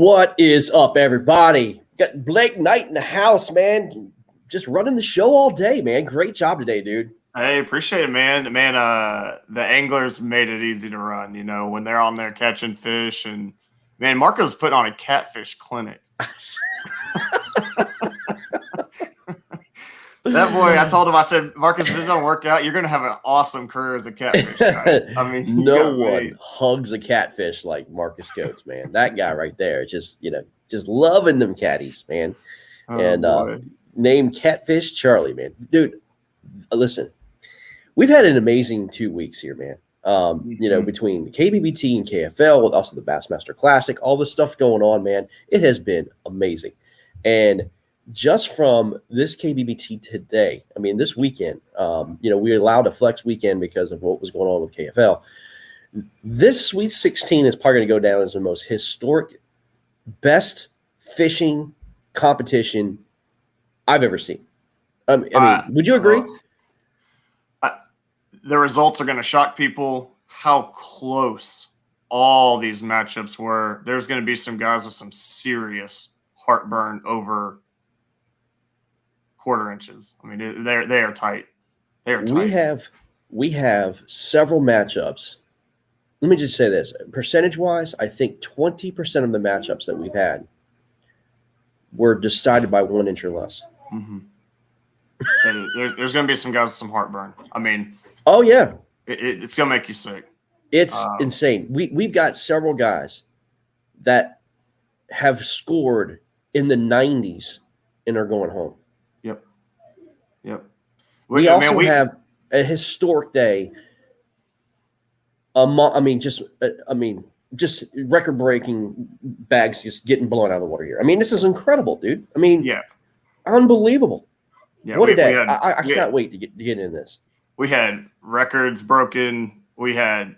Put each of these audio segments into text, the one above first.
What is up, everybody? Got Blake Knight in the house, man. Just running the show all day, man. Great job today, dude. Hey, appreciate it, man. Man, the anglers made it easy to run, when they're on there catching fish. And, man, Marco's putting on a catfish clinic. That boy, I told him, I said, Marcus, if this don't work out, you're going to have an awesome career as a catfish guy. I mean, no one hugs a catfish like Marcus Coates, man. That guy right there, just loving them catties, man. Named Catfish Charlie, man. Dude, listen, we've had an amazing 2 weeks here, man. Between the KBBT and KFL, also the Bassmaster Classic, all this stuff going on, man. It has been amazing. And just from this KBBT today, I mean, this weekend, we allowed a flex weekend because of what was going on with KFL. This Sweet 16 is probably going to go down as the most historic, best fishing competition I've ever seen. Would you agree? The results are going to shock people how close all these matchups were. There's going to be some guys with some serious heartburn over quarter inches. I mean, they are tight. They are tight. We have several matchups. Let me just say this. Percentage-wise, I think 20% of the matchups that we've had were decided by 1 inch or less. Mm-hmm. There's going to be some guys with some heartburn. I mean, oh, yeah. It's going to make you sick. It's insane. We've got several guys that have scored in the 90s and are going home. Yep. We have a historic day. Just record-breaking bags just getting blown out of the water here. I mean, this is incredible, dude. I mean, yeah, unbelievable. Yeah, what a day! I can't wait to get in this. We had records broken. We had,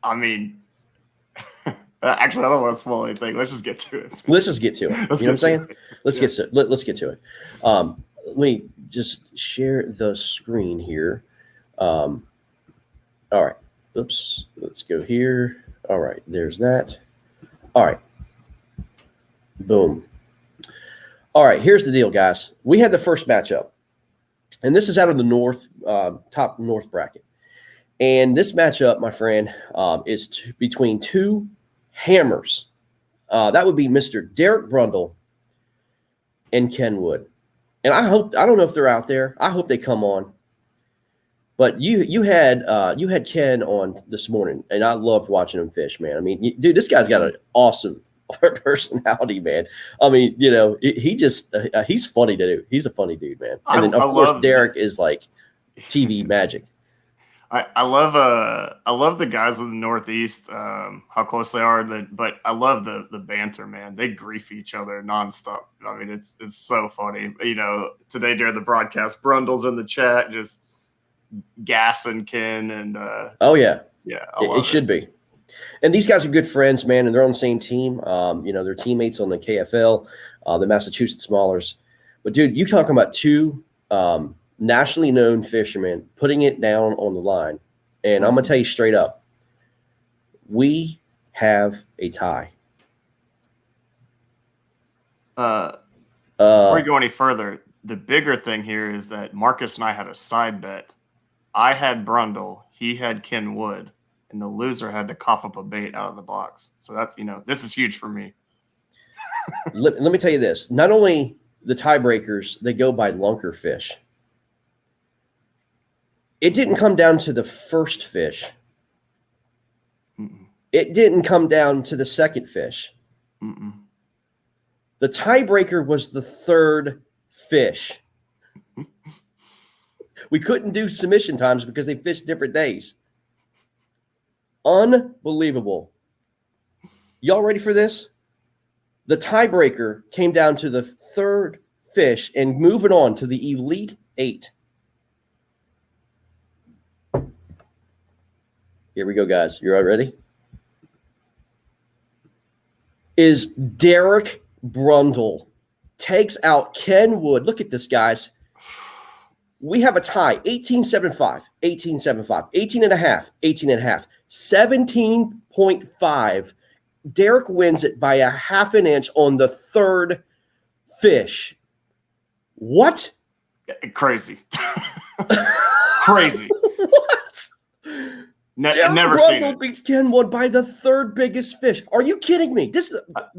actually, I don't want to spoil anything. Let's just get to it. Let's just get to it. You know what I'm saying? Let's get to it. Let me just share the screen here. All right. Oops. Let's go here. All right. There's that. All right. Boom. All right. Here's the deal, guys. We had the first matchup, and this is out of the top north bracket. And this matchup, my friend, is between two hammers. That would be Mr. Derek Brundle and Ken Wood. And I don't know if they're out there. I hope they come on. But you had Ken on this morning, and I loved watching him fish, man. I mean, dude, this guy's got an awesome personality, man. I mean, he's funny to do. He's a funny dude, man. And then of course Derek is like TV magic. I love the guys in the Northeast, how close they are. But I love the banter, man. They grief each other nonstop. I mean, it's so funny. Today during the broadcast, Brundle's in the chat just gassing Ken, and oh yeah, it should be. And these guys are good friends, man, and they're on the same team. They're teammates on the KFL, the Massachusetts Maulers. But dude, you talking about two nationally known fishermen putting it down on the line. And I'm going to tell you straight up, we have a tie. Before we go any further, the bigger thing here is that Marcus and I had a side bet. I had Brundle, he had Ken Wood, and the loser had to cough up a bait out of the box. So that's, this is huge for me. let me tell you this. Not only the tiebreakers, they go by lunker fish. It didn't come down to the first fish. Mm-mm. It didn't come down to the second fish. Mm-mm. The tiebreaker was the third fish. We couldn't do submission times because they fished different days. Unbelievable. Y'all ready for this? The tiebreaker came down to the third fish and moving on to the Elite Eight. Here we go, guys. You're all ready? Is Derek Brundle takes out Ken Wood. Look at this, guys. We have a tie, 18.75, 18.75, 18.5, 18.5, 17.5, Derek wins it by a half an inch on the third fish. What? Crazy. Crazy. What? I've never seen it. Beats Ken Wood by the third biggest fish. Are you kidding me?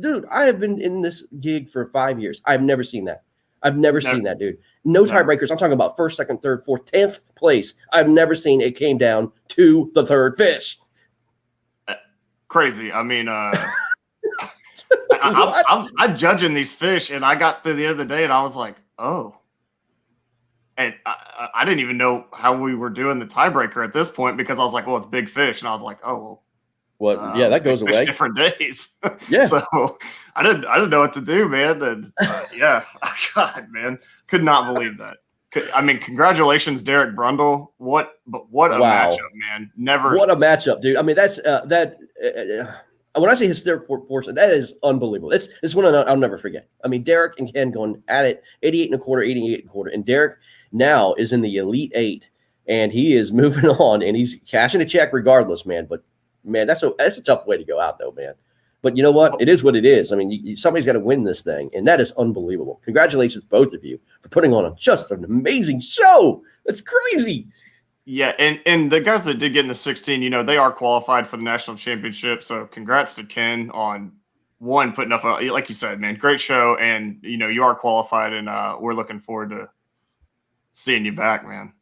Dude, I have been in this gig for 5 years. I've never seen that. I've never seen that, dude. No tiebreakers. I'm talking about first, second, third, fourth, 10th place. I've never seen it came down to the third fish. Crazy. I mean, I'm judging these fish, and I got through the end of the day, and I was like, oh. And I didn't even know how we were doing the tiebreaker at this point because I was like, well, it's big fish. And I was like, oh, well. Yeah, that goes away. Different days. Yeah. So I didn't know what to do, man. And yeah, God, man, could not believe that. I mean, congratulations, Derek Brundle. What a matchup, man. Never. What a matchup, dude. I mean, that's when I say hysterical proportion, that is unbelievable. It's one I'll never forget. I mean, Derek and Ken going at it, 88 and a quarter, 88 and a quarter. And Derek now is in the Elite Eight, and he is moving on, and he's cashing a check regardless, man. But, man, that's a tough way to go out, though, man. But you know what? It is what it is. I mean, somebody's got to win this thing, and that is unbelievable. Congratulations, both of you, for putting on just an amazing show. That's crazy. Yeah, and the guys that did get in the 16, they are qualified for the national championship. So congrats to Ken on putting up like you said, man, great show, and you are qualified, and we're looking forward to seeing you back, man.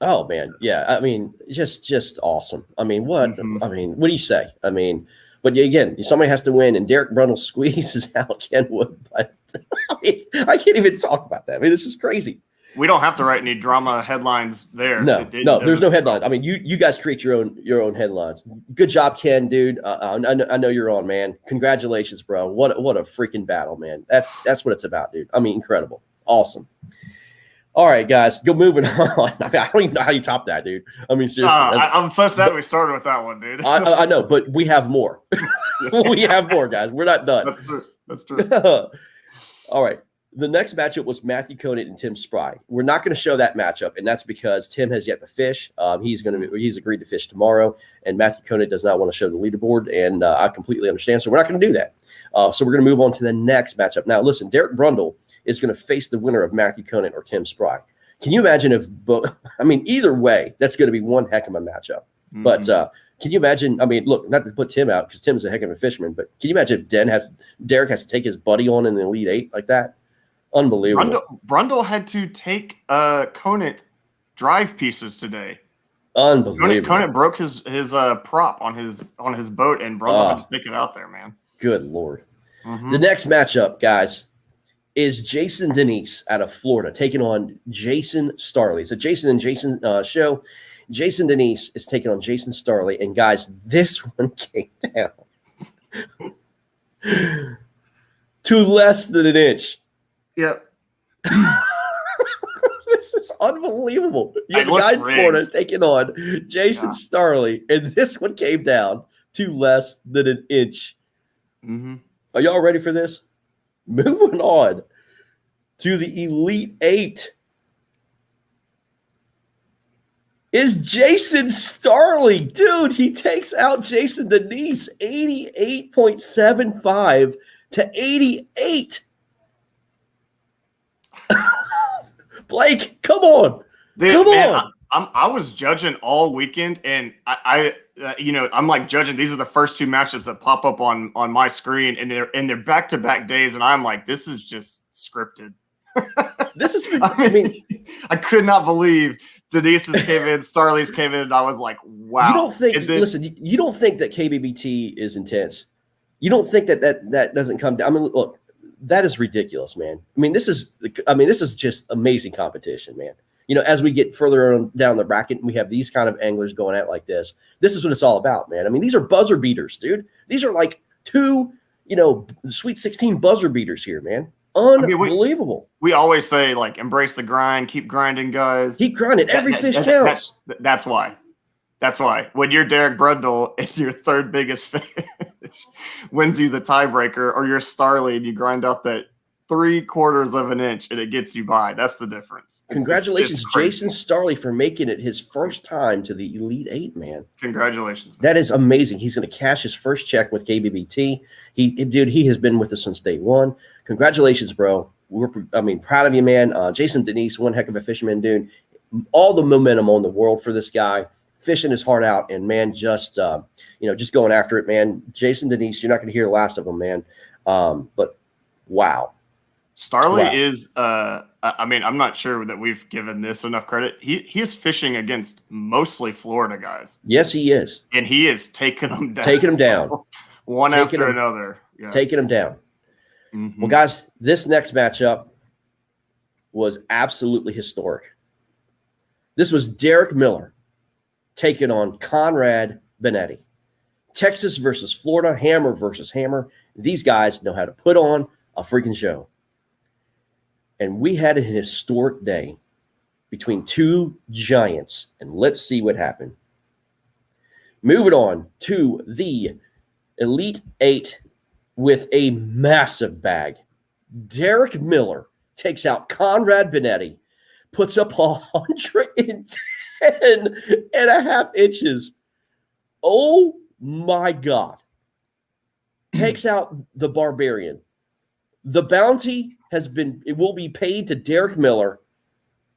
Oh man, yeah. I mean, just awesome. I mean, what? I mean, what do you say? I mean, but again, somebody has to win, and Derek Brundle squeezes out Ken Wood. But I mean, I can't even talk about that. I mean, this is crazy. We don't have to write any drama headlines there. No, there's no headlines. I mean, you guys create your own headlines. Good job, Ken, dude. I know you're on, man. Congratulations, bro. What a freaking battle, man. That's what it's about, dude. I mean, incredible, awesome. All right, guys, go moving on. I mean, I don't even know how you top that, dude. I mean, seriously. I'm so sad we started with that one, dude. I know, but we have more. We have more, guys. We're not done. That's true. All right. The next matchup was Matthew Conant and Tim Spry. We're not going to show that matchup, and that's because Tim has yet to fish. He's agreed to fish tomorrow, and Matthew Conant does not want to show the leaderboard, and I completely understand. So we're not going to do that. So we're going to move on to the next matchup. Now, listen, Derek Brundle is going to face the winner of Matthew Conant or Tim Spry. Can you imagine if both? I mean, either way, that's going to be one heck of a matchup. Mm-hmm. But can you imagine? I mean, look, not to put Tim out because Tim's a heck of a fisherman, but can you imagine if Derek has to take his buddy on in the Elite Eight like that? Unbelievable. Brundle had to take Conant drive pieces today. Unbelievable. Conant broke his prop on his boat, and Brundle had to take it out there, man. Good Lord. Mm-hmm. The next matchup, guys, is Jason Denise out of Florida taking on Jason Starley. It's a Jason and Jason show. Jason Denise is taking on Jason Starley, and guys, this one came down to less than an inch. Yep. This is unbelievable. You have a guy in Florida taking on Jason Starley, and this one came down to less than an inch. Mm-hmm. Are y'all ready for this? Moving on to the Elite Eight is Jason Starley. Dude, he takes out Jason Denise 88.75 to 88. Blake, come on. Dude, come man, on. I was judging all weekend, and I I'm like judging. These are the first two matchups that pop up on my screen, and they're back-to-back days, and I'm like, this is just scripted. This is. I mean, I could not believe Denise's came in, Starley's came in, and I was like, wow. You don't think? Listen, you don't think that KBBT is intense? You don't think that doesn't come down? I mean, look, that is ridiculous, man. I mean, this is just amazing competition, man. You know, as we get further on down the bracket and we have these kind of anglers going at it like this is what it's all about, man. I mean, these are buzzer beaters, dude. These are like two, Sweet 16 buzzer beaters here, man. Unbelievable. We always say, like, embrace the grind, keep grinding, guys. Keep grinding. Every fish counts. That's why. That's why. When you're Derek Brundle and your third biggest fish wins you the tiebreaker, or you're Starley and you grind out that 3/4 of an inch and it gets you by. That's the difference. Congratulations, it's crazy. Jason Starley, for making it his first time to the Elite Eight, man. Congratulations, man. That is amazing. He's going to cash his first check with KBBT. He has been with us since day one. Congratulations, bro. We're proud of you, man. Jason Denise, one heck of a fisherman, dude. All the momentum on the world for this guy, fishing his heart out, and man, just going after it, man. Jason Denise, you're not going to hear the last of him, man. But wow. Starley is I'm not sure that we've given this enough credit. He is fishing against mostly Florida guys. Yes, he is. And he is taking them down. One after another. Yeah. Taking them down. Mm-hmm. Well, guys, this next matchup was absolutely historic. This was Derek Miller taking on Conrad Benetti. Texas versus Florida, hammer versus hammer. These guys know how to put on a freaking show. And we had a historic day between two giants, and let's see what happened. Moving on to the Elite Eight with a massive bag. Derek Miller takes out Conrad Benetti, puts up 110.5 inches. Oh my God. Takes out the Barbarian. The bounty will be paid to Derek Miller.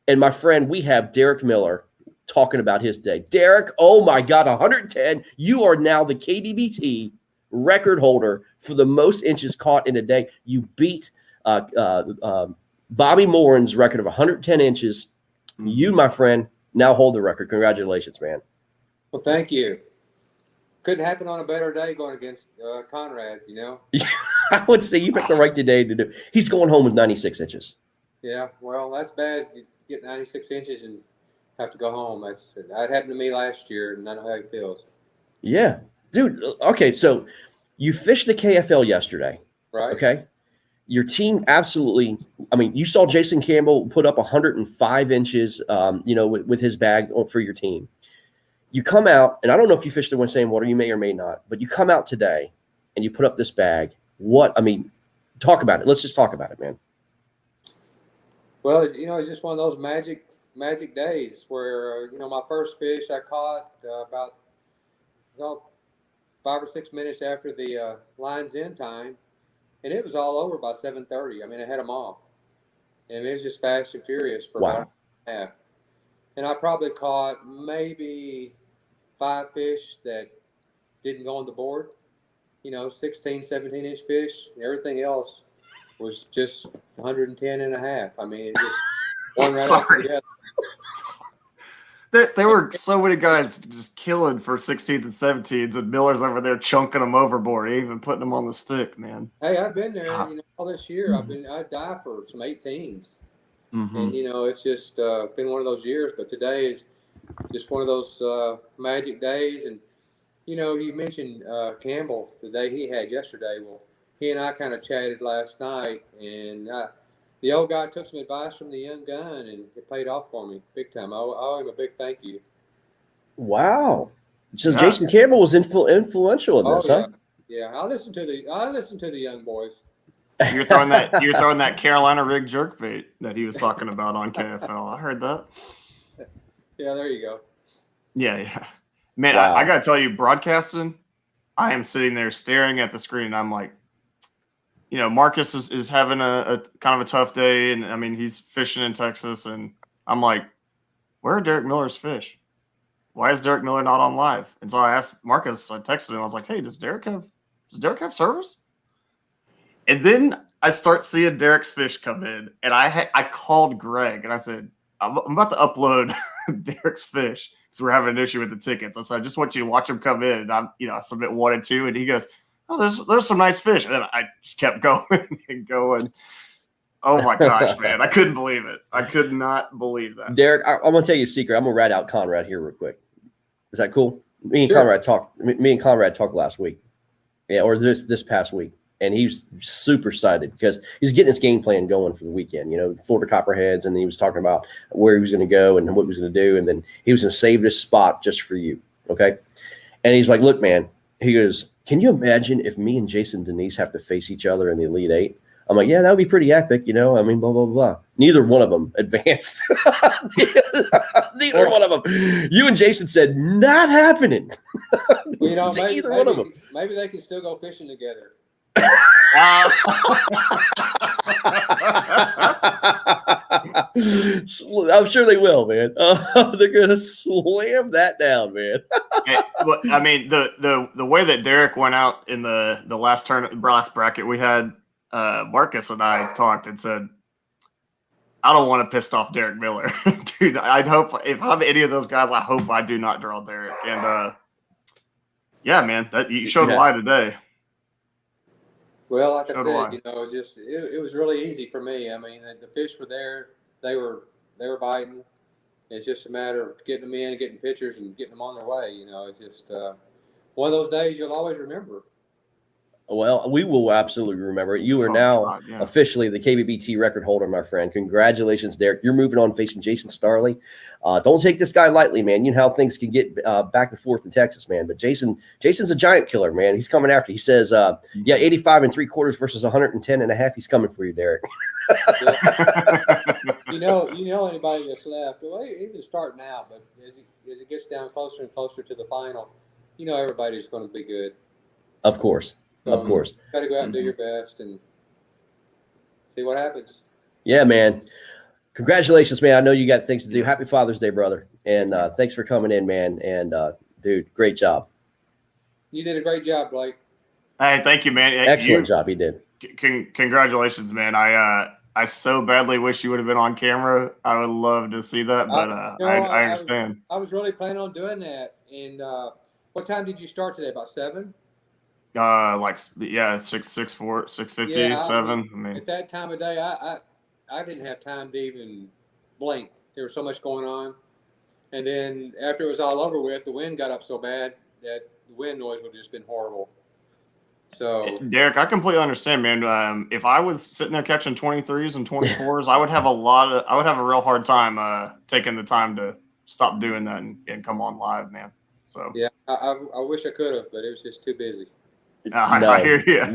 And my friend, we have Derek Miller talking about his day. Derek, oh my God, 110. You are now the KBBT record holder for the most inches caught in a day. You beat Bobby Morin's record of 110 inches. You, my friend, now hold the record. Congratulations, man. Well, thank you. Couldn't happen on a better day going against Conrad, I would say you picked the right day to do. He's going home with 96 inches. Yeah, well, that's bad. You get 96 inches and have to go home. That happened to me last year, and I know how he feels. Yeah. Dude, okay, so you fished the KFL yesterday. Right. Okay. Your team absolutely, you saw Jason Campbell put up 105 inches, with his bag for your team. You come out, and I don't know if you fished the same water, you may or may not, but you come out today and you put up this bag. Talk about it. Let's just talk about it, man. Well, it's just one of those magic days where, my first fish I caught about 5 or 6 minutes after the line's in time, and it was all over by 7:30. I had them all. And it was just fast and furious for about a half. And I probably caught maybe 5 fish that didn't go on the board, 16, 17-inch fish. And everything else was just 110.5. It just one right after the other. There were so many guys just killing for 16s and 17s, and Miller's over there chunking them overboard, even putting them on the stick, man. Hey, I've been there, all this year. I die for some 18s. Mm-hmm. And, it's just been one of those years. But today is just one of those magic days. And, you mentioned Campbell, the day he had yesterday. Well, he and I kind of chatted last night. And the old guy took some advice from the young gun, and it paid off for me big time. I owe him a big thank you. Wow. So Jason Campbell was influential in this, huh? Yeah, I listen to the young boys. You're throwing that Carolina rig jerkbait that he was talking about on KFL. I heard that. Yeah, there you go. Yeah. Man, wow. I got to tell you, broadcasting, I am sitting there staring at the screen, and I'm like, Marcus is having a kind of a tough day, and he's fishing in Texas, and I'm like, where are Derek Miller's fish? Why is Derek Miller not on live? And so I asked Marcus, I texted him, I was like, hey, does Derek have service? And then I start seeing Derek's fish come in, and I called Greg, and I said, I'm about to upload Derek's fish because we're having an issue with the tickets. I said, I just want you to watch him come in, and I submit 1 and 2, and he goes, oh, there's some nice fish. And then I just kept going and going. Oh my gosh, man. I couldn't believe it. I could not believe that. Derek, I'm going to tell you a secret. I'm going to rat out Conrad here real quick. Is that cool? Me and Conrad talked last week. Yeah, or this past week. And he was super excited because he's getting his game plan going for the weekend, Florida Copperheads. And he was talking about where he was going to go and what he was going to do. And then he was going to save this spot just for you. Okay. And he's like, look, man, he goes, can you imagine if me and Jason Denise have to face each other in the Elite Eight? I'm like, yeah, that would be pretty epic, you know. I mean, blah blah blah. Neither one of them advanced. Neither one of them. You and Jason said not happening. Well, you know, To maybe, either one of them. maybe they can still go fishing together. I'm sure they will, man. They're gonna slam that down, man. Well, I mean, the way that Derek went out in the last bracket we had, Marcus and I talked and said, I don't want to piss off Derek Miller. Dude, I'd hope if I'm any of those guys, I hope I do not draw Derek. And yeah, man, that you showed why today. Well, like I said, you know, it was really easy for me. I mean, the fish were there; they were biting. It's just a matter of getting them in, and getting pictures, and getting them on their way. You know, it's just one of those days you'll always remember. Well, we will absolutely remember it. You are now officially the KBBT record holder, my friend. Congratulations, Derek. You're moving on facing Jason Starley. Don't take this guy lightly, man. You know how things can get back and forth in Texas, man. But Jason's a giant killer, man. He's coming after. He says, 85 3/4 versus 110.5. He's coming for you, Derek. you know anybody that's left. Well, even starting out, but as it gets down closer and closer to the final, you know everybody's going to be good. Of course. Of course. Got to go out and do your best and see what happens. Yeah, man. Congratulations, man. I know you got things to do. Happy Father's Day, brother. And thanks for coming in, man. And, dude, great job. You did a great job, Blake. Hey, thank you, man. Excellent job. He did. Congratulations, man. I so badly wish you would have been on camera. I would love to see that, but I understand. I was really planning on doing that. And what time did you start today? About 7? 6:50, 7. I mean, at that time of day, I didn't have time to even blink. There was so much going on, and then after it was all over with, the wind got up so bad that the wind noise would have just been horrible. So, Derek, I completely understand, man. If I was sitting there catching 23s and 24s, I would have a real hard time taking the time to stop doing that and come on live, man. So yeah, I wish I could have, but it was just too busy. I hear you.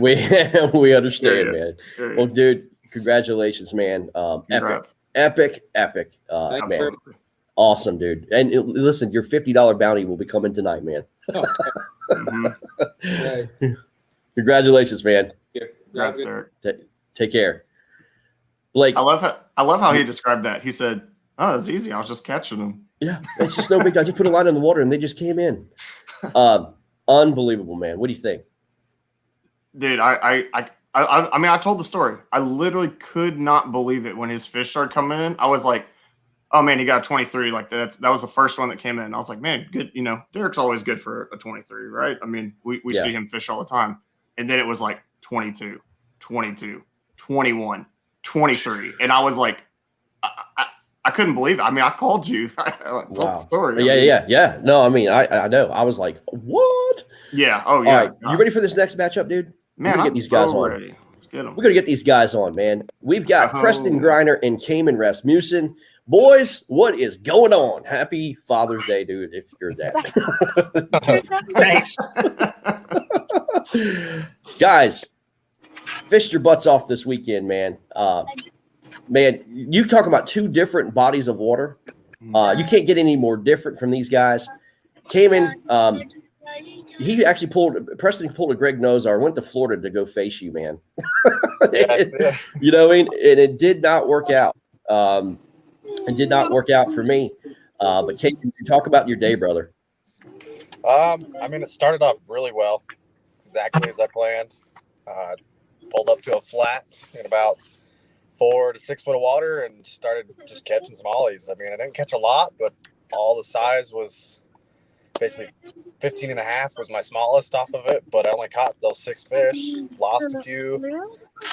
We understand, man. Well, dude, congratulations, man. Epic. Man. Awesome, dude. And listen, your $50 bounty will be coming tonight, man. Okay. Congratulations, man. Congrats, Derek. Take care. Blake. I love how he described that. He said, "Oh, it's easy. I was just catching them." Yeah, it's just no big deal. I just put a line in the water and they just came in. Unbelievable, man. What do you think? Dude, I mean, I told the story. I literally could not believe it when his fish started coming in. I was like, oh man, he got a 23. Like that was the first one that came in. I was like, man, good. You know, Derek's always good for a 23, right? I mean, we see him fish all the time. And then it was like 22, 22, 21, 23. And I was like, I couldn't believe it. I mean, I called you. I told the story. Yeah. No, I mean, I know. I was like, what? Yeah. Oh, yeah. All right. You ready for this next matchup, dude? Man, get these guys on. Ready. Let's get them. We're going to get these guys on, man. We've got Preston Griner and Cayman Rasmussen. Boys, what is going on? Happy Father's Day, dude, if you're that. Guys, fished your butts off this weekend, man. Man, you talk about two different bodies of water. You can't get any more different from these guys. Cayman, he actually Preston pulled a Greg Nozar, went to Florida to go face you, man. You know what I mean? And it did not work out. It did not work out for me. But Cayman, talk about your day, brother. I mean, it started off really well, exactly as I planned. Pulled up to a flat in about 4 to 6 foot of water and started just catching some ollies. I mean, I didn't catch a lot, but all the size was basically 15.5 was my smallest off of it, but I only caught those 6 fish, lost a few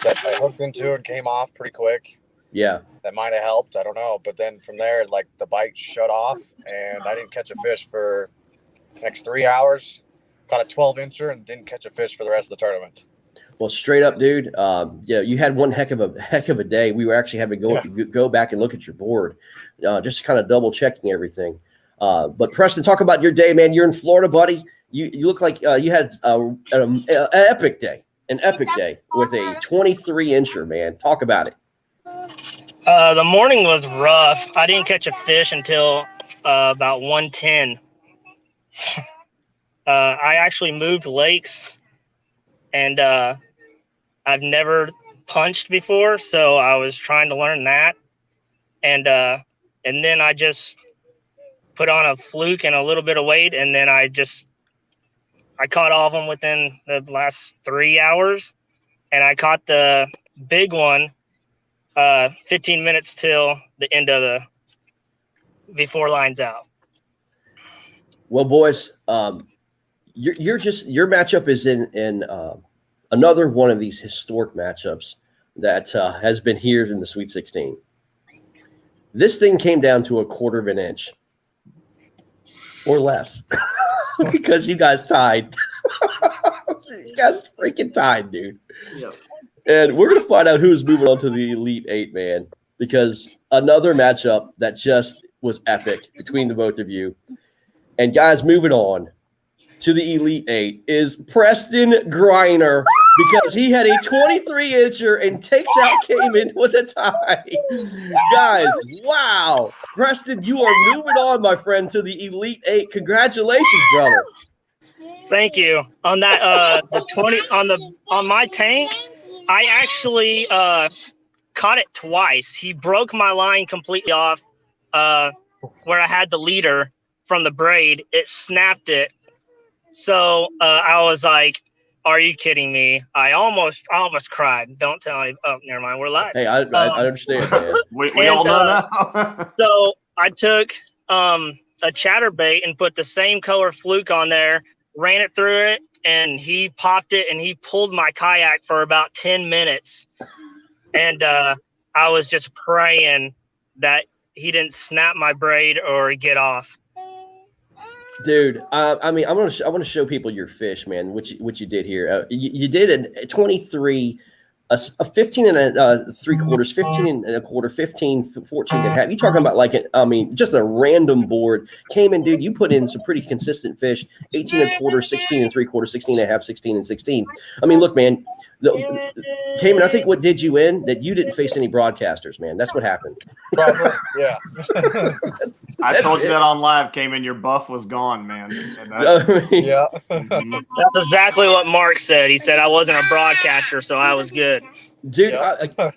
that I hooked into and came off pretty quick. Yeah. That might have helped. I don't know. But then from there, like the bite shut off and I didn't catch a fish for the next 3 hours. Caught a 12-incher and didn't catch a fish for the rest of the tournament. Well, straight up, dude. You had one heck of a day. We were actually having to go back and look at your board, just kind of double checking everything. But Preston, talk about your day, man. You're in Florida, buddy. You look like you had an epic day. an epic day with a 23-incher, man. Talk about it. The morning was rough. I didn't catch a fish until about 1:10. I actually moved lakes, and I've never punched before, so I was trying to learn that. And then I just put on a fluke and a little bit of weight, and then I caught all of them within the last 3 hours, and I caught the big one 15 minutes till the end of before lines out. Well, boys, your matchup is in another one of these historic matchups that has been here in the Sweet 16. This thing came down to a quarter of an inch or less because you guys tied. You guys freaking tied, dude. Yep. And we're going to find out who's moving on to the Elite Eight, man, because another matchup that just was epic between the both of you. And guys, moving on to the Elite Eight is Preston Griner, because he had a 23-incher and takes out Cayman with a tie. Guys, wow. Preston, you are moving on, my friend, to the Elite Eight. Congratulations, brother. Thank you. On that the 20 on my tank, I actually caught it twice. He broke my line completely off where I had the leader from the braid. It snapped it. So I was like, are you kidding me? I almost cried. Don't tell me. Oh, never mind. We're live. Hey, I understand, man. we all know now. So I took a chatterbait and put the same color fluke on there, ran it through it, and he popped it, and he pulled my kayak for about 10 minutes. And I was just praying that he didn't snap my braid or get off. Dude, I mean, I want to show people your fish, man. What you did here. You did a 23, a 15 and a 3/4, 15 and a quarter, 15, 14 and a half. You talking about just a random board. Cayman, dude, you put in some pretty consistent fish. 18 and a quarter, 16 and 3/4, 16 and a half, 16 and 16. I mean, look, man. Cayman, I think what did you in that you didn't face any broadcasters, man. That's what happened. Probably, yeah. I told you that on live, Cayman. Your buff was gone, man. Yeah. That's exactly what Mark said. He said I wasn't a broadcaster, so I was good. Dude, Yeah.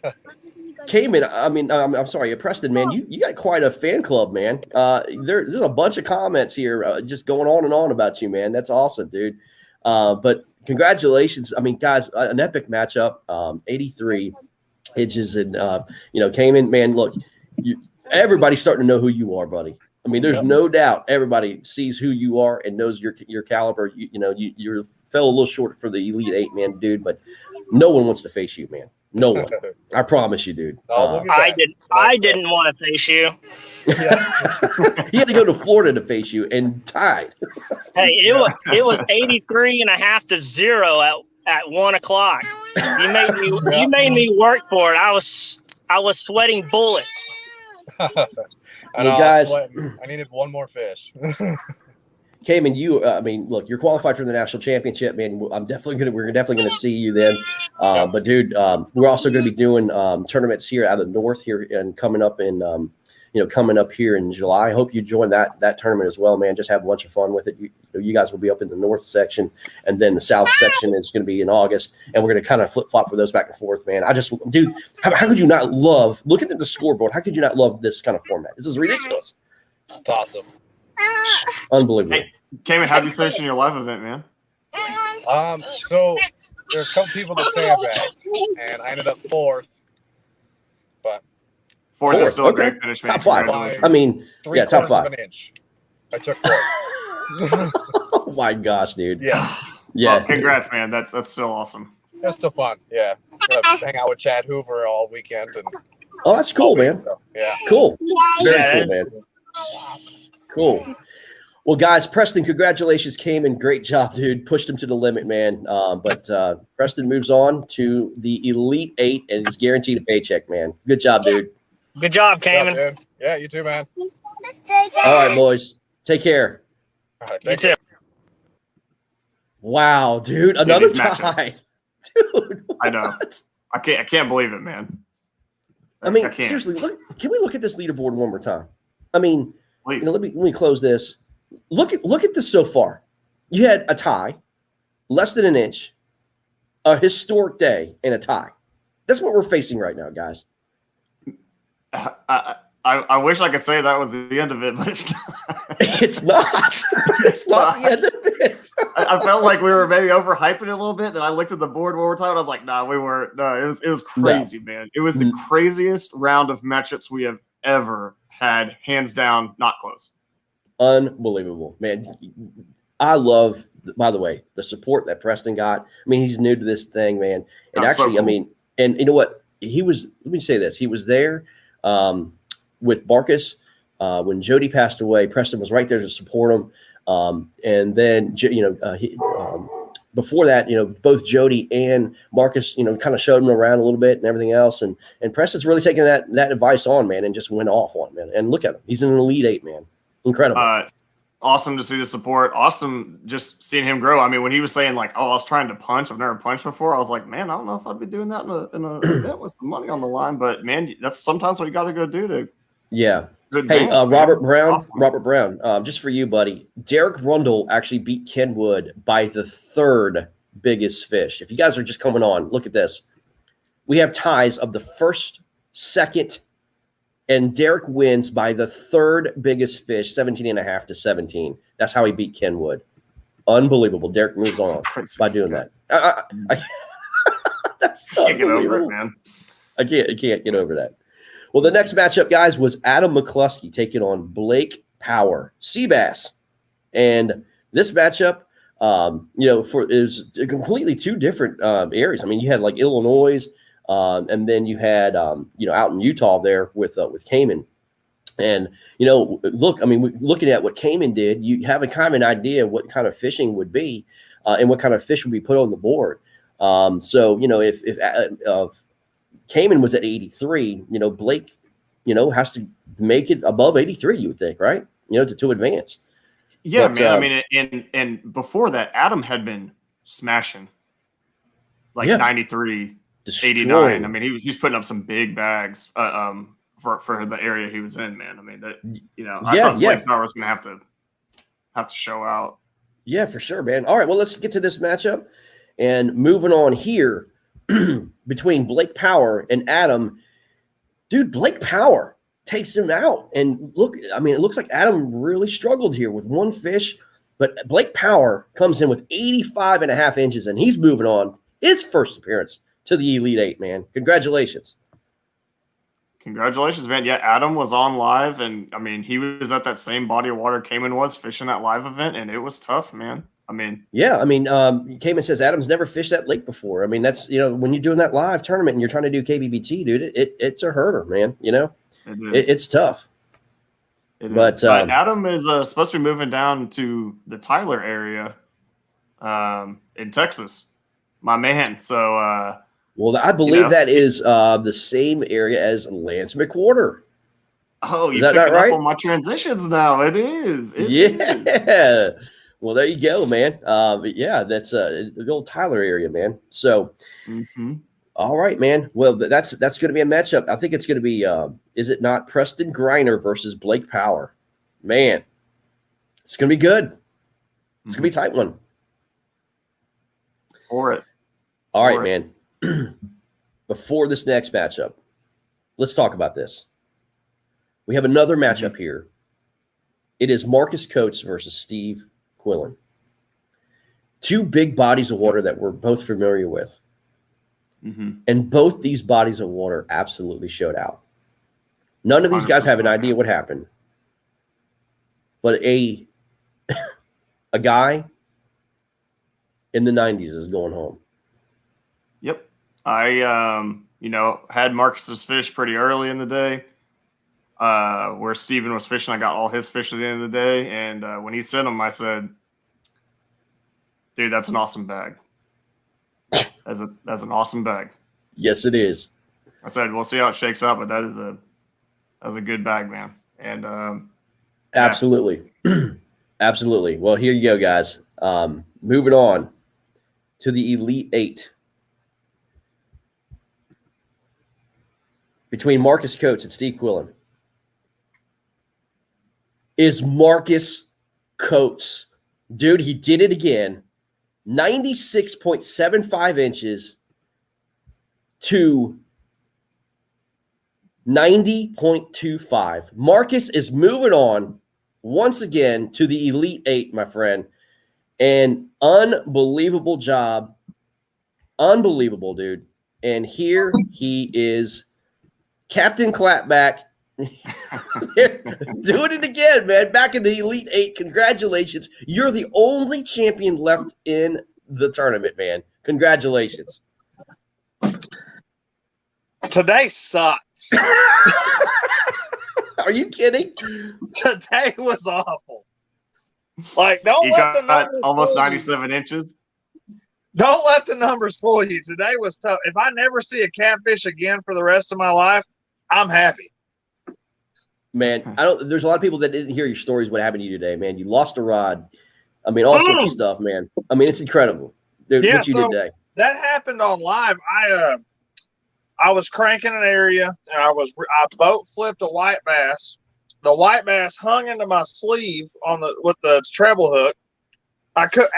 Cayman, I mean, I'm sorry, Preston, man, you got quite a fan club, man. There's a bunch of comments here just going on and on about you, man. That's awesome, dude. But congratulations. I mean, guys, an epic matchup, 83 inches. And, Cayman, man, look, everybody's starting to know who you are, buddy. I mean, there's no doubt everybody sees who you are and knows your caliber. You fell a little short for the Elite Eight, man, dude, but no one wants to face you, man. No one. I promise you, dude. I didn't want to face you. Yeah. He had to go to Florida to face you and tied. Hey, it was 83 and a half to 0 at 1 o'clock. You made me work for it. I was sweating bullets. I know, guys, I needed one more fish. Cayman, look, you're qualified for the national championship, man. We're definitely gonna see you then. But dude, we're also gonna be doing tournaments here out of the north here and coming up here in July. I hope you join that tournament as well, man. Just have a bunch of fun with it. You guys will be up in the north section, and then the south section is going to be in August, and we're going to kind of flip flop for those back and forth, man. Dude, how could you not love? Looking at the scoreboard, how could you not love this kind of format? This is ridiculous. It's awesome. Unbelievable. Hey, Cayman, how'd you finish in your live event, man? So there's a couple people that sandbagged, and I ended up fourth. But Fourth is still a okay. great finish, man. Top five. Congratulations. I mean, yeah, top 3/4 five. of an inch. I took fourth. Oh my gosh, dude. Yeah, Yeah. Well, congrats, man. That's still awesome. that's still fun. Yeah, gonna hang out with Chad Hoover all weekend and Oh, that's cool, man. So, yeah. Cool. Very Yeah. cool, man. Cool. Well, guys, Preston, congratulations. Cayman, great job, dude. Pushed him to the limit, man. But Preston moves on to the Elite Eight and is guaranteed a paycheck, man. Good job, dude. Good job, Cayman. Dude. Yeah, you too, man. All right, boys. Take care. All right, You thank too. Wow, dude. Another this matchup. tie. Dude, I know. what? I can't believe it, man. I mean, can't. seriously, can we look at this leaderboard one more time? I mean, Please. let me close this. Look at this so far. You had a tie, less than an inch, a historic day, and a tie. That's what we're facing right now, guys. I wish I could say that was the end of it, but it's not. It's not. It's not the end of it. I felt like we were maybe overhyping it a little bit. Then I looked at the board one more time and I was like, nah, we weren't. No, it was crazy, man. It was the craziest round of matchups we have ever had, hands down, not close. Unbelievable, man. I love, by the way, the support that Preston got. I mean, he's new to this thing, man. And That's so actually, cool. I mean, and you know what? He was, let me say this. He was there with Marcus when Jody passed away. Preston was right there to support him. And then, before that, both Jody and Marcus, kind of showed him around a little bit and everything else. And Preston's really taking that advice on, man, and just went off on, man. And look at him. He's in an Elite Eight, man. Incredible. Awesome to see the support. Awesome just seeing him grow. I mean, when he was saying like, "Oh, I was trying to punch. I've never punched before." I was like, "Man, I don't know if I'd be doing that in a event with some money on the line." But man, that's sometimes what you got to go do to. Yeah. Advance, hey, Robert man. Brown. Awesome. Robert Brown. Just for you, buddy. Derek Rundle actually beat Kenwood by the third biggest fish. If you guys are just coming on, look at this. We have ties of the first, second, and Derek wins by the third biggest fish, 17.5 to 17. That's how he beat Kenwood. Unbelievable. Derek moves on by doing that. That's Can't get over unbelievable. it, man. I can't get over that. Well, the next matchup, guys, was Adam McCluskey taking on Blake Power, Seabass. And this matchup, is completely two different areas. I mean, you had like Illinois, and then you had, out in Utah there with Cayman. And, look, I mean, looking at what Cayman did, you have a kind of an idea what kind of fishing would be and what kind of fish would be put on the board. If Cayman was at 83, Blake, has to make it above 83, you would think, right? To advance. Yeah, But, man. I mean, and before that, Adam had been smashing like Yeah. 93, Destroying. 89. I mean, he's putting up some big bags for the area he was in, man. I mean, that I thought Blake Power was going to have to show out. Yeah, for sure, man. All right, well, let's get to this matchup. And moving on here between Blake Power and Adam, dude, Blake Power takes him out. And look, I mean, it looks like Adam really struggled here with one fish, but Blake Power comes in with 85.5 inches, and he's moving on his first appearance to the Elite Eight, man. Congratulations. Congratulations, man. Yeah, Adam was on live, and I mean, he was at that same body of water Cayman was fishing that live event, and it was tough, man. I mean, yeah, I mean, Cayman says Adam's never fished that lake before. I mean, that's, when you're doing that live tournament and you're trying to do KBBT, dude, it's a herder, man. It's tough. But Adam is supposed to be moving down to the Tyler area in Texas, my man. So, well, I believe that is the same area as Lance McWhorter. Oh, is you're that picking right? up on my transitions now. It is. Yeah. Well, there you go, man. That's the old Tyler area, man. So, All right, man. Well, that's going to be a matchup. I think it's going to be, is it not, Preston Griner versus Blake Power? Man, it's going to be good. It's going to be a tight one. For it. All right, man. Before this next matchup, let's talk about this. We have another matchup here. It is Marcus Coates versus Steve Quillen. Two big bodies of water that we're both familiar with. And both these bodies of water absolutely showed out. None of these guys have an idea what happened. But a guy in the 90s is going home. Yep. I, had Marcus's fish pretty early in the day. Where Steven was fishing, I got all his fish at the end of the day. And when he sent them, I said, dude, that's an awesome bag. That's an awesome bag. Yes, it is. I said, we'll see how it shakes out, but that's a good bag, man. And absolutely. Absolutely. Well, here you go, guys. Moving on to the Elite Eight. between Marcus Coates and Steve Quillen is Marcus Coates. Dude, he did it again. 96.75 inches to 90.25. Marcus is moving on once again to the Elite Eight, my friend. And unbelievable job. Unbelievable, dude. And here he is, Captain Clapback, doing it again, man. Back in the Elite Eight. Congratulations. You're the only champion left in the tournament, man. Congratulations. Today sucks. Are you kidding? Today was awful. Like, don't You let the got numbers almost fool you. 97 inches. Don't let the numbers fool you. Today was tough. If I never see a catfish again for the rest of my life, I'm happy. Man, there's a lot of people that didn't hear your stories, what happened to you today, man. You lost a rod. I mean, all sorts of stuff, man. I mean, it's incredible. Dude, Yeah, what you so- did today. That happened on live. I was cranking an area and I boat flipped a white bass. The white bass hung into my sleeve with the treble hook.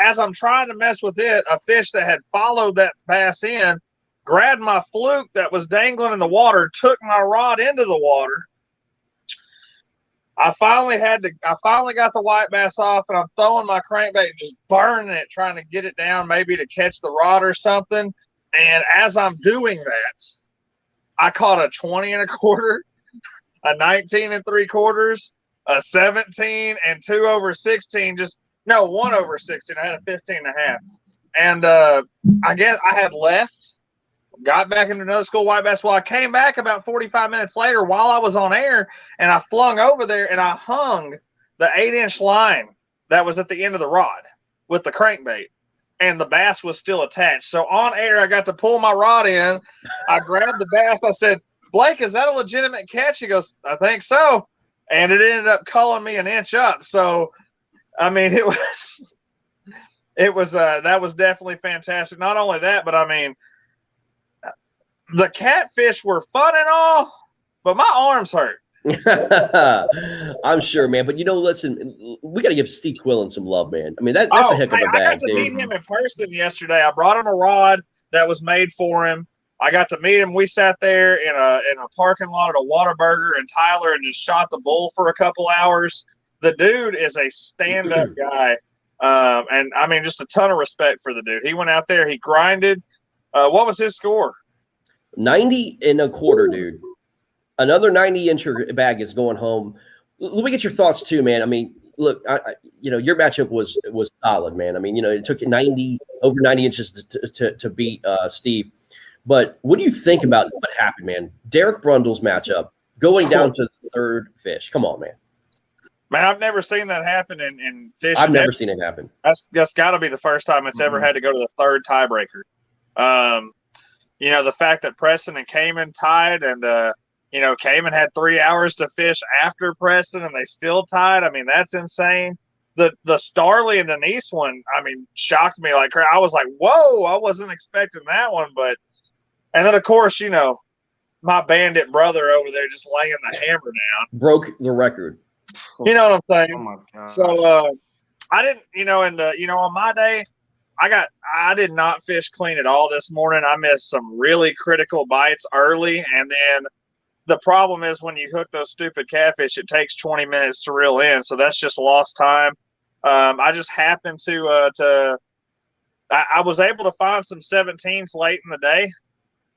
As I'm trying to mess with it, a fish that had followed that bass in grabbed my fluke that was dangling in the water, took my rod into the water. I finally got the white bass off, and I'm throwing my crankbait, just burning it, trying to get it down, maybe to catch the rod or something. And as I'm doing that, I caught a 20 1/4, a 19 3/4, a 17, and 2 over 16. 1 over 16. I had a 15.5. And I guess I had left, got back into another school white bass. Well, I came back about 45 minutes later while I was on air, and I flung over there and I hung the 8-inch line that was at the end of the rod with the crankbait, and the bass was still attached. So on air, I got to pull my rod in. I grabbed the bass. I said, "Blake, is that a legitimate catch?" He goes, "I think so." And it ended up culling me an inch up. So, I mean, that was definitely fantastic. Not only that, but I mean, the catfish were fun and all, but my arms hurt. I'm sure, man. But listen, we got to give Steve Quillen some love, man. I mean, that's a heck of a I bag, got to dude. meet him in person yesterday. I brought him a rod that was made for him. I got to meet him. We sat there in a parking lot at a Whataburger in Tyler and just shot the bull for a couple hours. The dude is a stand-up guy. And I mean, just a ton of respect for the dude. He went out there, he grinded. What was his score? 90 1/4, dude. Another 90-incher bag is going home. Let me get your thoughts too, man. I mean, look, your matchup was solid, man. I mean, it took over 90 inches to beat Steve. But what do you think about what happened, man? Derek Brundle's matchup going down to the third fish. Come on, man. Man, I've never seen that happen in fishing. I've never seen it happen. That's got to be the first time it's ever had to go to the third tiebreaker. The fact that Preston and Cayman tied, and Cayman had 3 hours to fish after Preston, and they still tied. I mean, that's insane. The Starley and Denise one, I mean, shocked me like crazy. I was like, whoa, I wasn't expecting that one. And then of course, my bandit brother over there just laying the hammer down. Broke the record. You know what I'm saying? Oh my god! So I didn't, on my day, I did not fish clean at all this morning. I missed some really critical bites early, and then the problem is when you hook those stupid catfish, it takes 20 minutes to reel in, so that's just lost time. I just happened to I was able to find some 17s late in the day,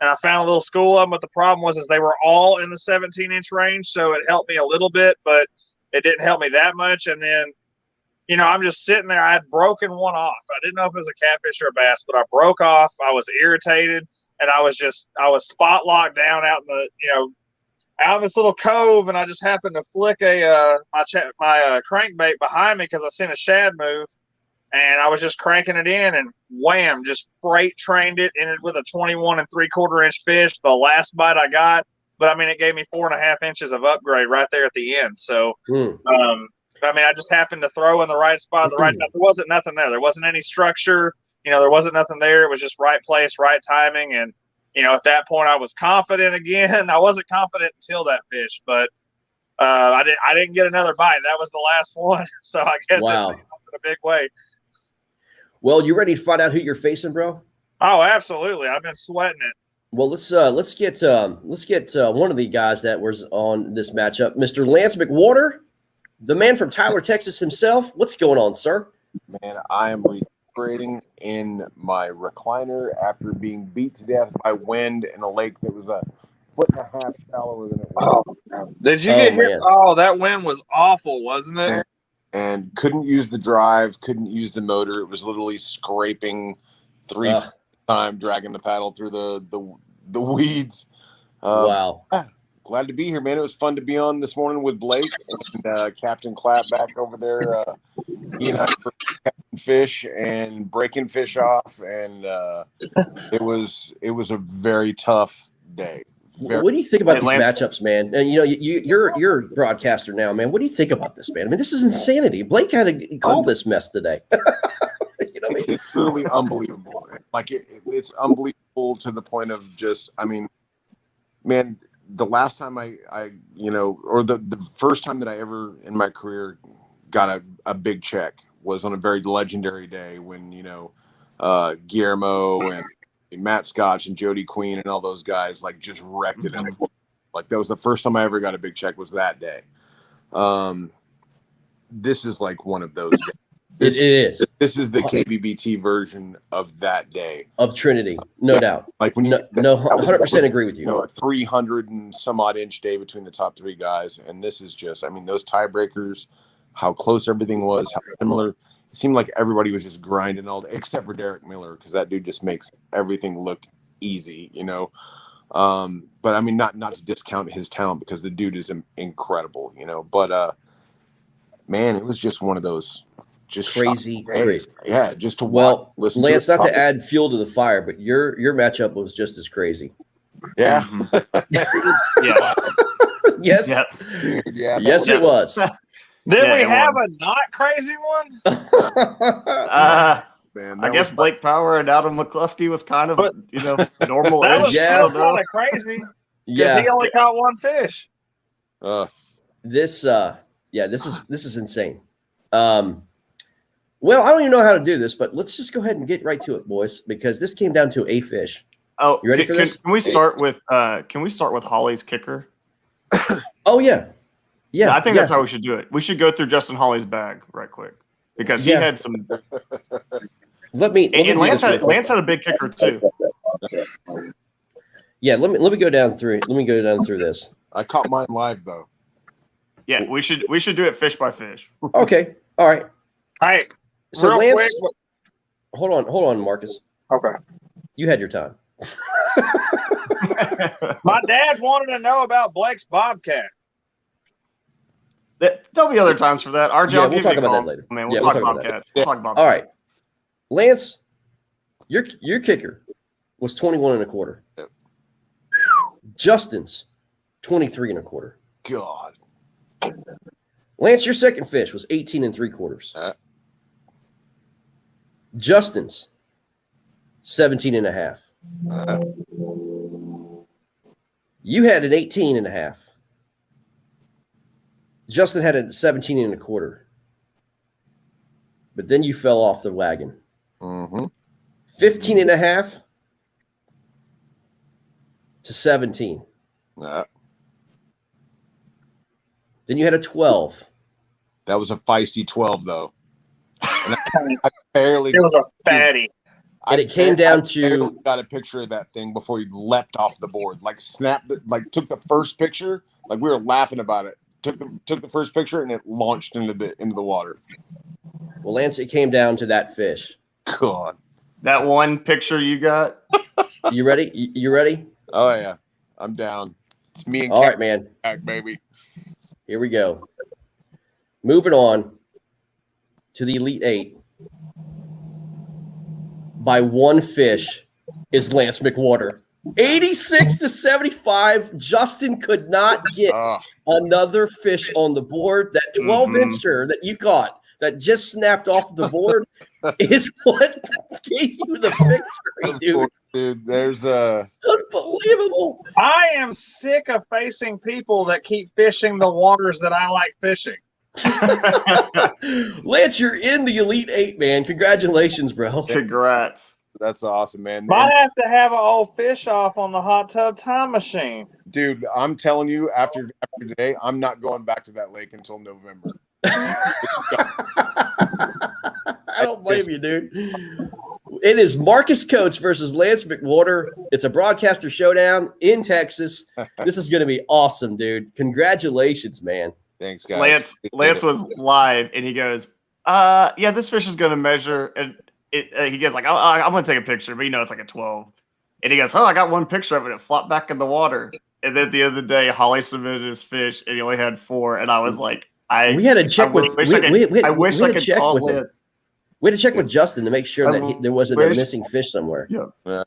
and I found a little school of them, but the problem was they were all in the 17-inch range, so it helped me a little bit, but it didn't help me that much. And then, I'm just sitting there. I had broken one off. I didn't know if it was a catfish or a bass, but I broke off. I was irritated, and I was spot locked down out in this little cove, and I just happened to flick my crankbait behind me because I seen a shad move, and I was just cranking it in, and wham, just freight trained it, ended with a 21 3/4-inch fish. The last bite I got. But, I mean, it gave me 4.5 inches of upgrade right there at the end. So, I just happened to throw in the right spot, the right time. There wasn't nothing there. There wasn't any structure. There wasn't nothing there. It was just right place, right timing. And, at that point I was confident again. I wasn't confident until that fish, but I didn't get another bite. That was the last one. So I guess Wow. it in a big way. Well, you ready to find out who you're facing, bro? Oh, absolutely. I've been sweating it. Well, let's get one of the guys that was on this matchup, Mr. Lance McWater, the man from Tyler, Texas himself. What's going on, sir? Man, I am recuperating in my recliner after being beat to death by wind in a lake that was a foot and a half shallower than it was. Did you Oh, get hit? man. Oh, that wind was awful, wasn't it? And couldn't use the drive, couldn't use the motor. It was literally scraping 3 time, dragging the paddle through the weeds. Wow. Glad to be here, man. It was fun to be on this morning with Blake and Captain Clapp back over there. He and I were catching fish and breaking fish off, and it was a very tough day. What do you think about these Lance- matchups, man? And you're a broadcaster now, man. What do you think about this, man? I mean, this is insanity. Blake had to call this mess today. You know what I mean? It's truly unbelievable. Like it's unbelievable to the point of just, I mean, man, the last time I or the first time that I ever in my career got a big check was on a very legendary day when, Guillermo and Matt Scotch and Jody Queen and all those guys like just wrecked it. Like that was the first time I ever got a big check was that day. This is like one of those days. It is. This is the KBBT version of that day. Of Trinity, no doubt. Like when you No, that was- 100% agree with you. A 300 and some odd inch day between the top 3 guys, and this is just, I mean, those tiebreakers, how close everything was, how similar. It seemed like everybody was just grinding all day, except for Derek Miller, because that dude just makes everything look easy, But I mean, not to discount his talent because the dude is incredible, But man, it was just one of those just Crazy, shocking days. crazy. Yeah, just to Well, listen Lance, to it. not to add fuel to the fire, but your matchup was just as crazy. Yeah. Yeah. Yes. Yeah. Yeah. Yes, it was. Did Yeah, we it have was. a not crazy one? Man, I that guess was- Blake Power and Adam McCluskey was kind of, But- normal. That was Yeah. still kind of crazy because Yeah. he only caught one fish. This is insane. Well, I don't even know how to do this, but let's just go ahead and get right to it, boys, because this came down to a fish. Oh, You ready for this? Can we start with Holly's kicker? Oh yeah. Yeah. I think that's how we should do it. We should go through Justin Holly's bag right quick because he Yeah. had some. let me And do Lance this real quick. Lance had a big kicker too. Yeah, let me go down through. Let me go down through this. I caught mine live though. Yeah, we should do it fish by fish. Okay. All right. Hey, So real Lance, quick. hold on, Marcus. Okay. You had your time. My dad wanted to know about Blake's Bobcat. There'll be other times for that. RJ, Yeah, I'll we'll give talk you a about call. that later. Man, Yeah, we'll we'll talk talk about about cats. We'll talk about All right. Lance, your kicker was 21 and a quarter. Yep. Justin's 23 and a quarter. God. Lance, your second fish was 18 and 3/4. Justin's 17 and a half. You had an 18 and a half. Justin had a 17 and a quarter. But then you fell off the wagon. Mm-hmm. 15 and a half to 17. Then you had a 12. That was a feisty 12 though. And I barely It was a fatty. And it came down to- barely got a picture of that thing before he leapt off the board. Like snapped it, like took the first picture. Like we were laughing about it. Took the first picture and it launched into the water. Well, Lance, it came down to that fish. God. that one picture you got. You ready? You ready? Oh yeah. I'm down. It's me and All Cat right, man. back, baby. Here we go. Moving on to the Elite Eight. By one fish is Lance McWater. 86 to 75. Justin could not get Ugh. another fish on the board. That 12-incher that you caught that just snapped off the board is what gave you the victory, dude. Dude, there's Unbelievable. I am sick of facing people that keep fishing the waters that I like fishing. Lance, you're in the Elite Eight, man. Congratulations, bro. Congrats. that's awesome, man. Might have to have an old fish off on the hot tub time machine. Dude, I'm telling you, after today, I'm not going back to that lake until November. I don't blame you, dude. It is Marcus Coates versus Lance McWhorter. It's a broadcaster showdown in Texas. This is going to be awesome, dude. Congratulations, man. Thanks, guys. Lance was live, and he goes, "Yeah, this fish is going to measure." And he goes like, "I'm going to take a picture," but it's like a 12. And he goes, "Oh, I got one picture of it. It flopped back in the water." And then at the end of the day, Holly submitted his fish, and he only had 4. And I was like, we had to check with. I wish I could call Lance. We had to check with Justin to make sure that there wasn't a missing fish somewhere. Yeah.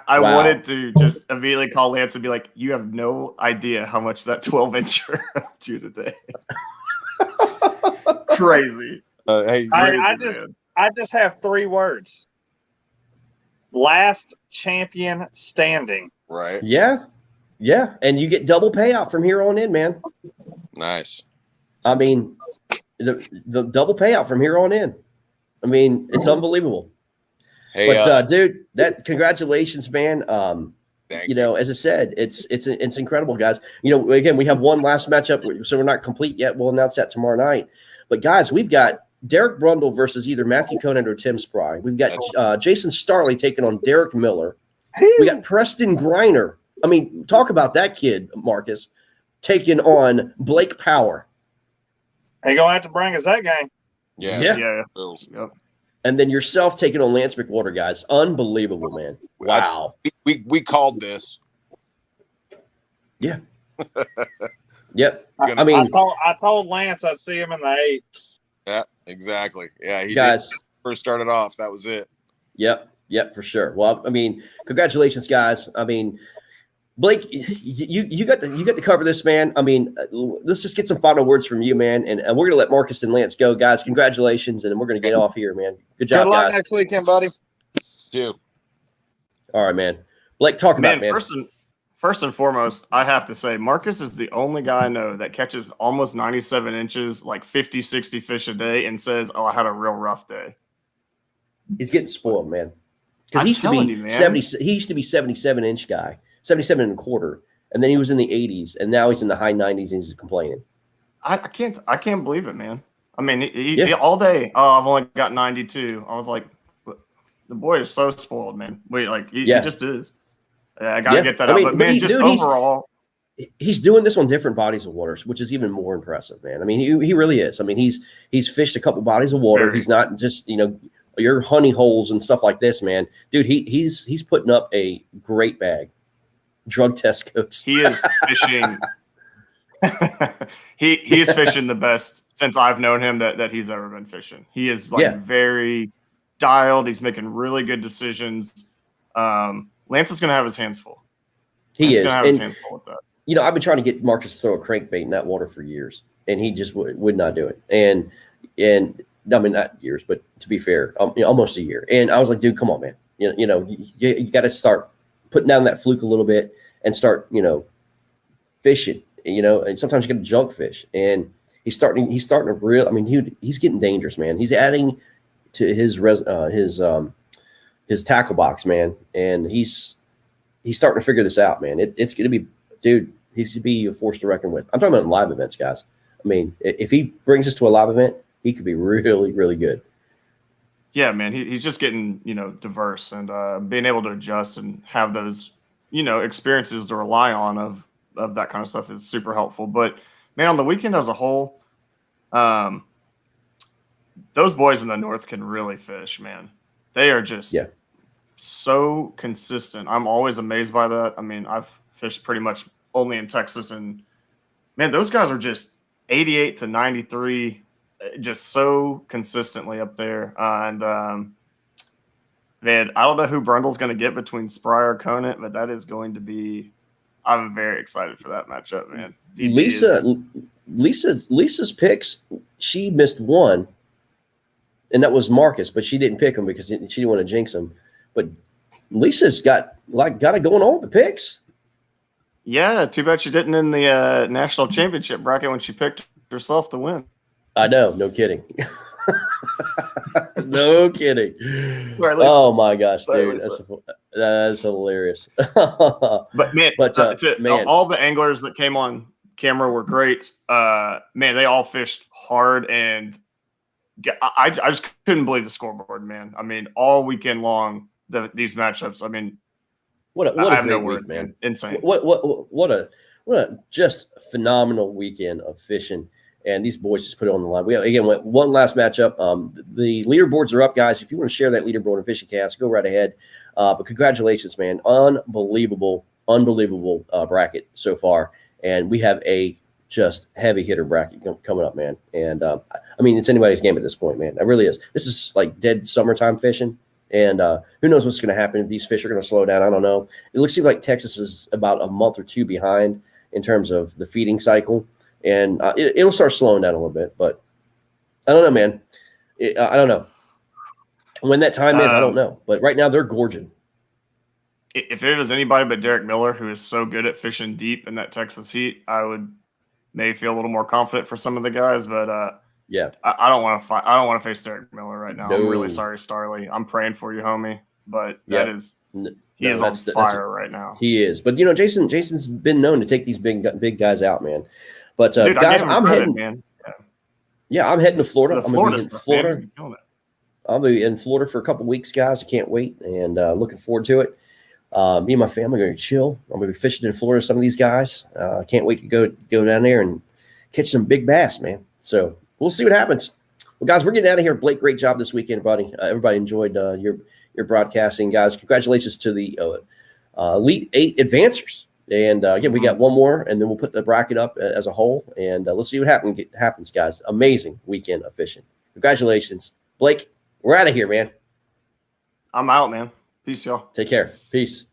I wanted to just immediately call Lance and be like, "You have no idea how much that 12-incher to today." Crazy. Hey, I just have 3 words. Last champion standing. right? Yeah. And you get double payout from here on in, man. Nice. I mean, the double payout from here on in. I mean, it's unbelievable. Hey, But dude, congratulations, man. thank You know, as I said, it's incredible, guys. You know, again, we have one last matchup, so we're not complete yet. We'll announce that tomorrow night. But guys, we've got Derek Brundle versus either Matthew Conant or Tim Spry. We've got Jason Starley taking on Derek Miller. We got Preston Griner. I mean, talk about that kid, Marcus, taking on Blake Power. He gonna have to bring us that game. Yeah. Bills. Yep. And then yourself taking on Lance McWhorter, guys. Unbelievable, man. Wow. We called this. Yeah. Yep. I mean, I told Lance I'd see him in the 8. Yeah, exactly. Yeah, he guys. first started off. That was it. Yep, for sure. Well, I mean, congratulations, guys. I mean, Blake, you got to cover this, man. I mean, let's just get some final words from you, man, and we're gonna let Marcus and Lance go, guys. Congratulations, and we're gonna get off here, man. Good job, Good luck guys. next weekend, buddy. Too. All right, man. Blake, talk about it, man. First and foremost, I have to say Marcus is the only guy I know that catches almost 97 inches, like 50, 60 fish a day, and says, "Oh, I had a real rough day." He's getting spoiled, man. Because he used to be 77-inch guy, 77 and a quarter, and then he was in the 80s, and now he's in the high 90s, and he's complaining. I can't believe it, man. I mean, he all day. Oh, I've only got 92. I was like, the boy is so spoiled, man. He just is. Yeah, I gotta get that out. But man, overall, he's doing this on different bodies of waters, which is even more impressive, man. I mean, he really is. I mean, he's fished a couple bodies of water. He's not just your honey holes and stuff like this, man. Dude, he's putting up a great bag. Drug test coats. He is fishing. He's fishing the best since I've known him that he's ever been fishing. He is very dialed. He's making really good decisions. Lance is going to have his hands full. He's going to have his hands full with that. I've been trying to get Marcus to throw a crankbait in that water for years, and he just would not do it. And I mean, not years, but to be fair, almost a year. And I was like, dude, come on, man. You got to start putting down that fluke a little bit and start, fishing. And sometimes you got to junk fish. And he's starting to real. I mean, he's getting dangerous, man. He's adding to his tackle box, man, and he's starting to figure this out, man. It's going to be, dude. He's going to be a force to reckon with. I'm talking about live events, guys. I mean, if he brings us to a live event, he could be really, really good. Yeah, man. He's just getting diverse and being able to adjust and have those experiences to rely on of that kind of stuff is super helpful. But man, on the weekend as a whole, those boys in the north can really fish, man. They are just so consistent. I'm always amazed by that. I mean, I've fished pretty much only in Texas, and man, those guys are just 88 to 93, just so consistently up there. Man, I don't know who Brundle's going to get between Spry or Conant, but that is going to be. I'm very excited for that matchup, man. Lisa's picks. she missed one, and that was Marcus, but she didn't pick him because she didn't want to jinx him. But Lisa's got it going on with the picks. Yeah, too bad she didn't in the national championship bracket when she picked herself to win. I know, no kidding. No kidding. Sorry, Lisa. Oh my gosh, Sorry, dude, Lisa. that's hilarious. But man, man, all the anglers that came on camera were great. Man, they all fished hard, and I just couldn't believe the scoreboard, man. I mean, all weekend long, these matchups. I mean, what I a have great no week, words, man. Insane. What a just phenomenal weekend of fishing. And these boys just put it on the line. We have, again, one last matchup. The leaderboards are up, guys. If you want to share that leaderboard on Fishing Cast, go right ahead. But congratulations, man. Unbelievable bracket so far. And we have a just heavy hitter bracket coming up, man. And I mean, it's anybody's game at this point, man. It really is. This is like dead summertime fishing. And who knows what's going to happen if these fish are going to slow down. I don't know. It looks like Texas is about a month or two behind in terms of the feeding cycle. And it'll start slowing down a little bit, but I don't know, man. I don't know when that time is. I don't know, but right now they're gorging. If it was anybody but Derek Miller, who is so good at fishing deep in that Texas heat, I would maybe feel a little more confident for some of the guys. But yeah, I don't want to fight. I don't want to face Derek Miller right now. No. I'm really sorry, Starley. I'm praying for you, homie. But Yeah. that is he is on fire right now. He is, but you know, Jason's been known to take these big guys out, man. But Dude, guys, I'm credit, heading, man. yeah, I'm heading to Florida. The I'm gonna be Florida in stuff, Florida. man. He's been killing it. I'll be in Florida for a couple weeks, guys. I can't wait, and looking forward to it. Me and my family are going to chill. I'm going to be fishing in Florida. Some of these guys. I can't wait to go down there and catch some big bass, man. So we'll see what happens. Well, guys, we're getting out of here. Blake, great job this weekend, buddy. Everybody enjoyed your broadcasting, guys. Congratulations to the Elite 8 advancers. And again, we got one more, and then we'll put the bracket up as a whole, and let's see what happens, guys. Amazing weekend of fishing. Congratulations, Blake. We're out of here, man. I'm out, man. Peace, y'all. Take care. Peace.